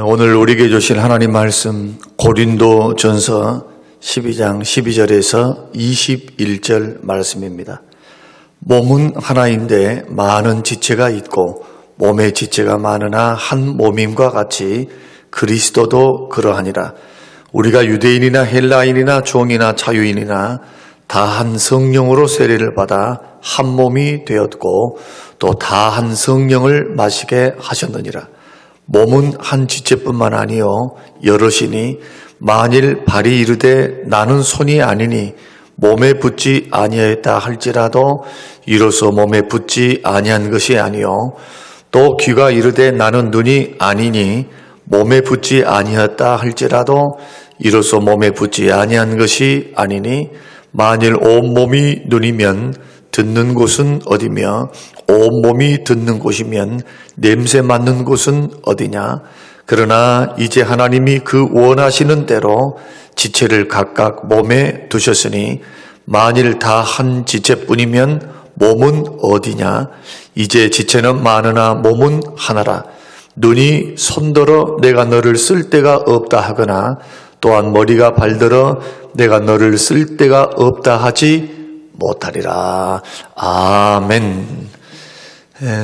오늘 우리에게 주신 하나님 말씀 고린도전서 12장 12절에서 21절 말씀입니다. 몸은 하나인데 많은 지체가 있고 몸의 지체가 많으나 한 몸임과 같이 그리스도도 그러하니라. 우리가 유대인이나 헬라인이나 종이나 자유인이나 다 한 성령으로 세례를 받아 한 몸이 되었고 또 다 한 성령을 마시게 하셨느니라. 몸은 한 지체뿐만 아니요 여럿이니 만일 발이 이르되 나는 손이 아니니 몸에 붙지 아니하였다 할지라도 이로써 몸에 붙지 아니한 것이 아니요 또 귀가 이르되 나는 눈이 아니니 몸에 붙지 아니하였다 할지라도 이로써 몸에 붙지 아니한 것이 아니니 만일 온몸이 눈이면 듣는 곳은 어디며 온몸이 듣는 곳이면 냄새 맡는 곳은 어디냐. 그러나 이제 하나님이 그 원하시는 대로 지체를 각각 몸에 두셨으니 만일 다 한 지체뿐이면 몸은 어디냐. 이제 지체는 많으나 몸은 하나라. 눈이 손들어 내가 너를 쓸 데가 없다 하거나 또한 머리가 발들어 내가 너를 쓸 데가 없다 하지 못하리라. 아멘.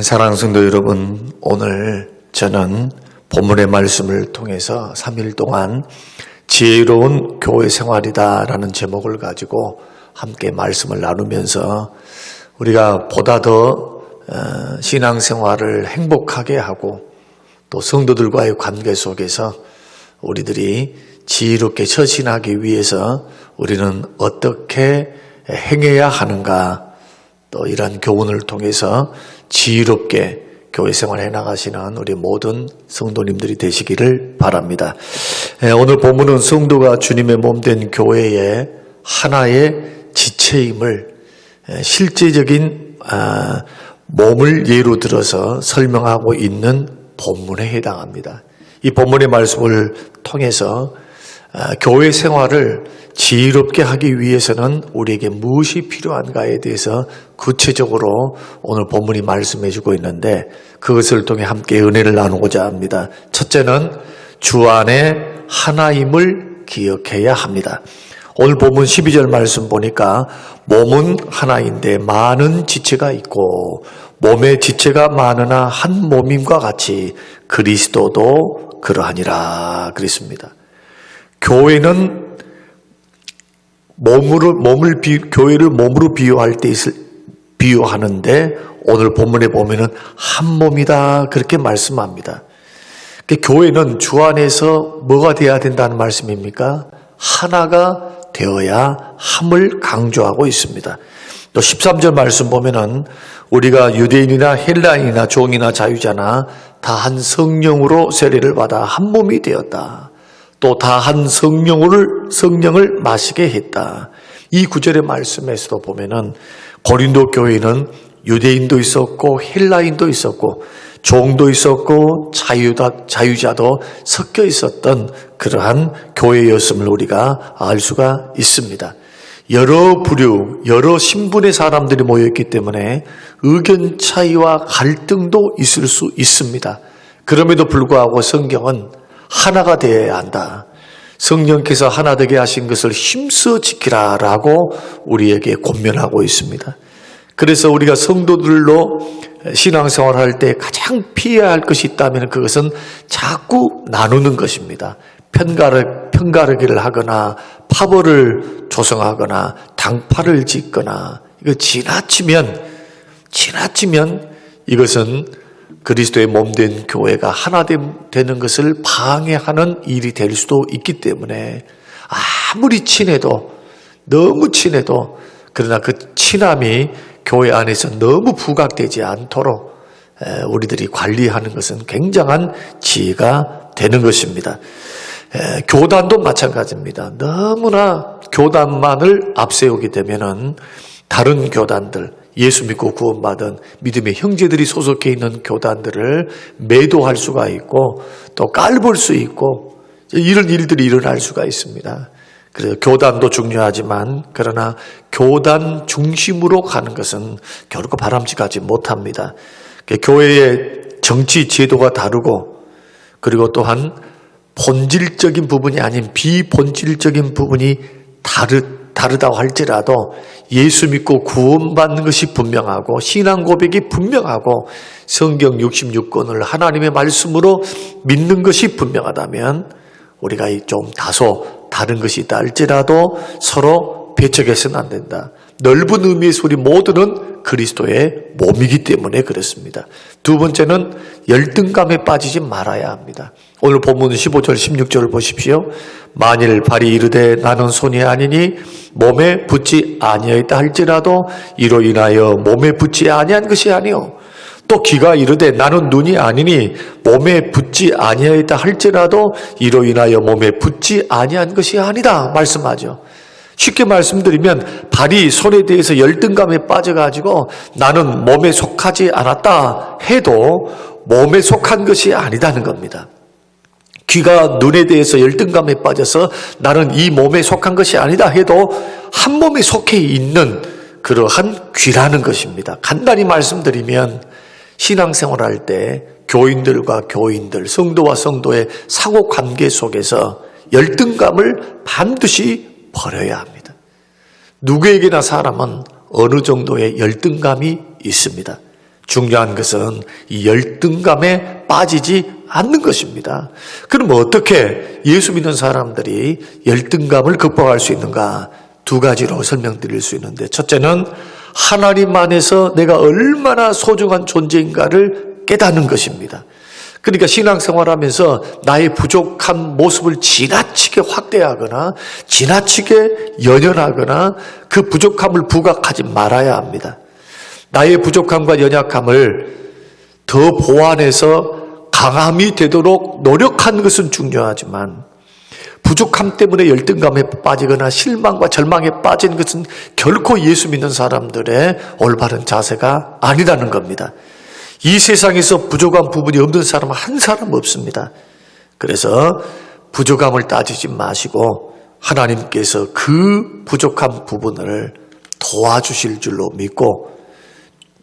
사랑하는 성도 여러분, 오늘 저는 본문의 말씀을 통해서 3일 동안 지혜로운 교회 생활이다라는 제목을 가지고 함께 말씀을 나누면서 우리가 보다 더 신앙생활을 행복하게 하고 또 성도들과의 관계 속에서 우리들이 지혜롭게 처신하기 위해서 우리는 어떻게 행해야 하는가, 또 이런 교훈을 통해서 지혜롭게 교회 생활해 나가시는 우리 모든 성도님들이 되시기를 바랍니다. 오늘 본문은 성도가 주님의 몸된 교회의 하나의 지체임을 실제적인 몸을 예로 들어서 설명하고 있는 본문에 해당합니다. 이 본문의 말씀을 통해서 교회 생활을 지혜롭게 하기 위해서는 우리에게 무엇이 필요한가에 대해서 구체적으로 오늘 본문이 말씀해 주고 있는데 그것을 통해 함께 은혜를 나누고자 합니다. 첫째는 주 안에 하나임을 기억해야 합니다. 오늘 본문 12절 말씀 보니까 몸은 하나인데 많은 지체가 있고 몸의 지체가 많으나 한 몸임과 같이 그리스도도 그러하니라 그랬습니다. 교회는 교회를 몸으로 비유하는데 오늘 본문에 보면은 한 몸이다 그렇게 말씀합니다. 교회는 주 안에서 뭐가 되어야 된다는 말씀입니까? 하나가 되어야 함을 강조하고 있습니다. 또 13절 말씀 보면은 우리가 유대인이나 헬라인이나 종이나 자유자나 다 한 성령으로 세례를 받아 한 몸이 되었다. 또 다 한 성령을 마시게 했다. 이 구절의 말씀에서도 보면은 고린도 교회는 유대인도 있었고 헬라인도 있었고 종도 있었고 자유자도 섞여 있었던 그러한 교회였음을 우리가 알 수가 있습니다. 여러 부류, 여러 신분의 사람들이 모여있기 때문에 의견 차이와 갈등도 있을 수 있습니다. 그럼에도 불구하고 성경은 하나가 되어야 한다. 성령께서 하나 되게 하신 것을 힘써 지키라 라고 우리에게 권면하고 있습니다. 그래서 우리가 성도들로 신앙생활을 할 때 가장 피해야 할 것이 있다면 그것은 자꾸 나누는 것입니다. 편가르기를 하거나 파벌을 조성하거나 당파를 짓거나 이거 지나치면 이것은 그리스도의 몸된 교회가 하나 되는 것을 방해하는 일이 될 수도 있기 때문에 아무리 너무 친해도 그러나 그 친함이 교회 안에서 너무 부각되지 않도록 우리들이 관리하는 것은 굉장한 지혜가 되는 것입니다. 교단도 마찬가지입니다. 너무나 교단만을 앞세우게 되면은 다른 교단들, 예수 믿고 구원받은 믿음의 형제들이 소속해 있는 교단들을 매도할 수가 있고 또 깔볼 수 있고 이런 일들이 일어날 수가 있습니다. 그래서 교단도 중요하지만 그러나 교단 중심으로 가는 것은 결코 바람직하지 못합니다. 교회의 정치 제도가 다르고 그리고 또한 본질적인 부분이 아닌 비본질적인 부분이 다르다고 할지라도 예수 믿고 구원받는 것이 분명하고 신앙 고백이 분명하고 성경 66권을 하나님의 말씀으로 믿는 것이 분명하다면 우리가 좀 다소 다른 것이 있다 할지라도 서로 배척해서는 안 된다. 넓은 의미에서 우리 모두는 그리스도의 몸이기 때문에 그렇습니다. 두 번째는 열등감에 빠지지 말아야 합니다. 오늘 본문 15절 16절을 보십시오. 만일 발이 이르되 나는 손이 아니니 몸에 붙지 아니하였다 할지라도 이로 인하여 몸에 붙지 아니한 것이 아니요 또 귀가 이르되 나는 눈이 아니니 몸에 붙지 아니하였다 할지라도 이로 인하여 몸에 붙지 아니한 것이 아니다 말씀하죠. 쉽게 말씀드리면 발이 손에 대해서 열등감에 빠져가지고 나는 몸에 속하지 않았다 해도 몸에 속한 것이 아니다는 겁니다. 귀가 눈에 대해서 열등감에 빠져서 나는 이 몸에 속한 것이 아니다 해도 한 몸에 속해 있는 그러한 귀라는 것입니다. 간단히 말씀드리면 신앙생활할 때 교인들과 교인들, 성도와 성도의 상호관계 속에서 열등감을 반드시 버려야 합니다. 누구에게나 사람은 어느 정도의 열등감이 있습니다. 중요한 것은 이 열등감에 빠지지 않는 것입니다. 그럼 어떻게 예수 믿는 사람들이 열등감을 극복할 수 있는가? 두 가지로 설명드릴 수 있는데, 첫째는 하나님 안에서 내가 얼마나 소중한 존재인가를 깨닫는 것입니다. 그러니까 신앙생활하면서 나의 부족한 모습을 지나치게 확대하거나 지나치게 연연하거나 그 부족함을 부각하지 말아야 합니다. 나의 부족함과 연약함을 더 보완해서 강함이 되도록 노력하는 것은 중요하지만 부족함 때문에 열등감에 빠지거나 실망과 절망에 빠지는 것은 결코 예수 믿는 사람들의 올바른 자세가 아니라는 겁니다. 이 세상에서 부족한 부분이 없는 사람은 한 사람 없습니다. 그래서 부족함을 따지지 마시고 하나님께서 그 부족한 부분을 도와주실 줄로 믿고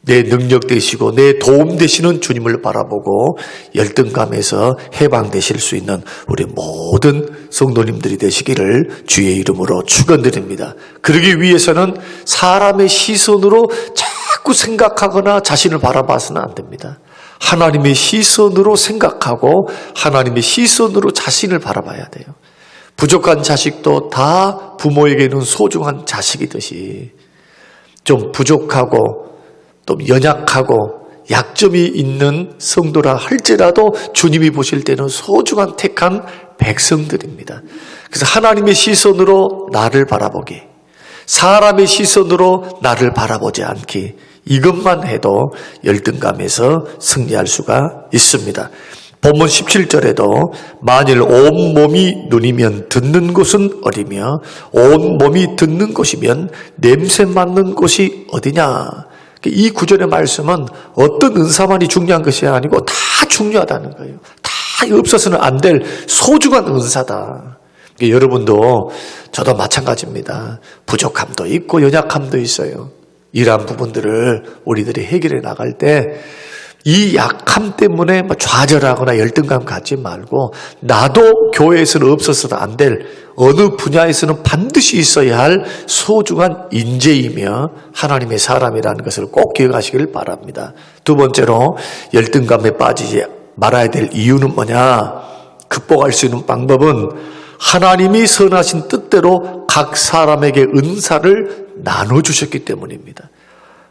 내 능력 되시고 내 도움 되시는 주님을 바라보고 열등감에서 해방되실 수 있는 우리 모든 성도님들이 되시기를 주의 이름으로 축원드립니다. 그러기 위해서는 사람의 시선으로 자꾸 생각하거나 자신을 바라봐서는 안 됩니다. 하나님의 시선으로 생각하고 하나님의 시선으로 자신을 바라봐야 돼요. 부족한 자식도 다 부모에게는 소중한 자식이듯이 좀 부족하고 또 연약하고 약점이 있는 성도라 할지라도 주님이 보실 때는 소중한 택한 백성들입니다. 그래서 하나님의 시선으로 나를 바라보기, 사람의 시선으로 나를 바라보지 않기, 이것만 해도 열등감에서 승리할 수가 있습니다. 본문 17절에도 만일 온 몸이 눈이면 듣는 곳은 어디며 온 몸이 듣는 곳이면 냄새 맡는 곳이 어디냐. 이 구절의 말씀은 어떤 은사만이 중요한 것이 아니고 다 중요하다는 거예요. 다 없어서는 안 될 소중한 은사다. 여러분도 저도 마찬가지입니다. 부족함도 있고 연약함도 있어요. 이러한 부분들을 우리들이 해결해 나갈 때 이 약함 때문에 좌절하거나 열등감 갖지 말고 나도 교회에서는 없어서는 안 될 어느 분야에서는 반드시 있어야 할 소중한 인재이며 하나님의 사람이라는 것을 꼭 기억하시길 바랍니다. 두 번째로 열등감에 빠지지 말아야 될 이유는 뭐냐? 극복할 수 있는 방법은 하나님이 선하신 뜻대로 각 사람에게 은사를 나눠주셨기 때문입니다.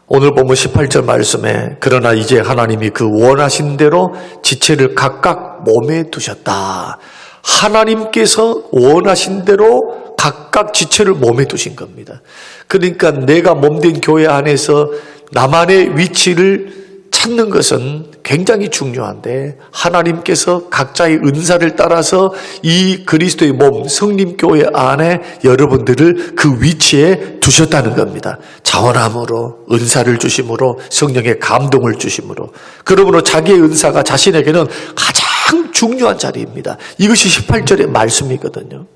오늘 보면 18절 말씀에 그러나 이제 하나님이 그 원하신 대로 지체를 각각 몸에 두셨다. 하나님께서 원하신 대로 각각 지체를 몸에 두신 겁니다. 그러니까 내가 몸된 교회 안에서 나만의 위치를 찾는 것은 굉장히 중요한데 하나님께서 각자의 은사를 따라서 이 그리스도의 몸 성림교회 안에 여러분들을 그 위치에 두셨다는 겁니다. 자원함으로 은사를 주심으로 성령의 감동을 주심으로 그러므로 자기의 은사가 자신에게는 가장 중요한 자리입니다. 이것이 18절의 말씀이거든요.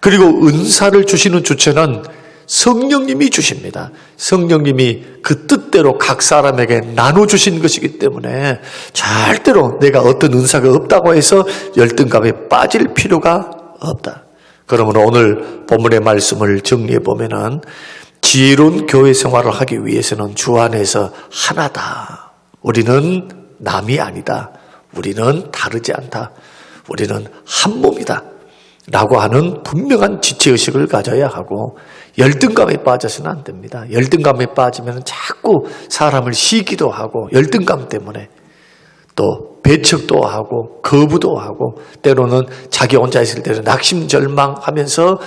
그리고 은사를 주시는 주체는 성령님이 주십니다. 성령님이 그 뜻대로 뜻대로 각 사람에게 나눠주신 것이기 때문에 절대로 내가 어떤 은사가 없다고 해서 열등감에 빠질 필요가 없다. 그러므로 오늘 본문의 말씀을 정리해 보면은 지혜로운 교회 생활을 하기 위해서는 주 안에서 하나다. 우리는 남이 아니다. 우리는 다르지 않다. 우리는 한 몸이다. 라고 하는 분명한 지체의식을 가져야 하고 열등감에 빠져서는 안 됩니다. 열등감에 빠지면 자꾸 사람을 시기도 하고 열등감 때문에 또 배척도 하고 거부도 하고 때로는 자기 혼자 있을 때는 낙심절망하면서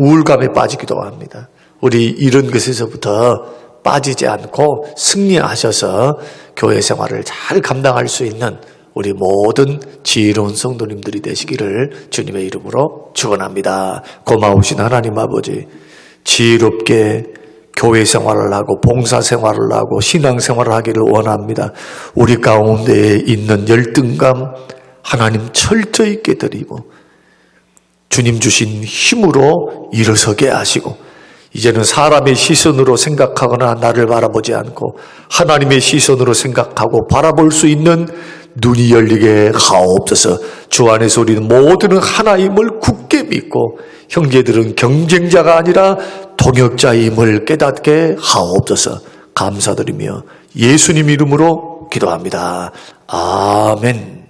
우울감에 빠지기도 합니다. 우리 이런 것에서부터 빠지지 않고 승리하셔서 교회 생활을 잘 감당할 수 있는 우리 모든 지혜로운 성도님들이 되시기를 주님의 이름으로 축원합니다. 고마우신 하나님 아버지, 지혜롭게 교회 생활을 하고 봉사 생활을 하고 신앙 생활을 하기를 원합니다. 우리 가운데에 있는 열등감 하나님 철저히 깨뜨리고 주님 주신 힘으로 일어서게 하시고 이제는 사람의 시선으로 생각하거나 나를 바라보지 않고 하나님의 시선으로 생각하고 바라볼 수 있는 눈이 열리게 하옵소서. 주 안에서 우리는 모두는 하나임을 굳게 믿고 형제들은 경쟁자가 아니라 동역자임을 깨닫게 하옵소서. 감사드리며 예수님 이름으로 기도합니다. 아멘.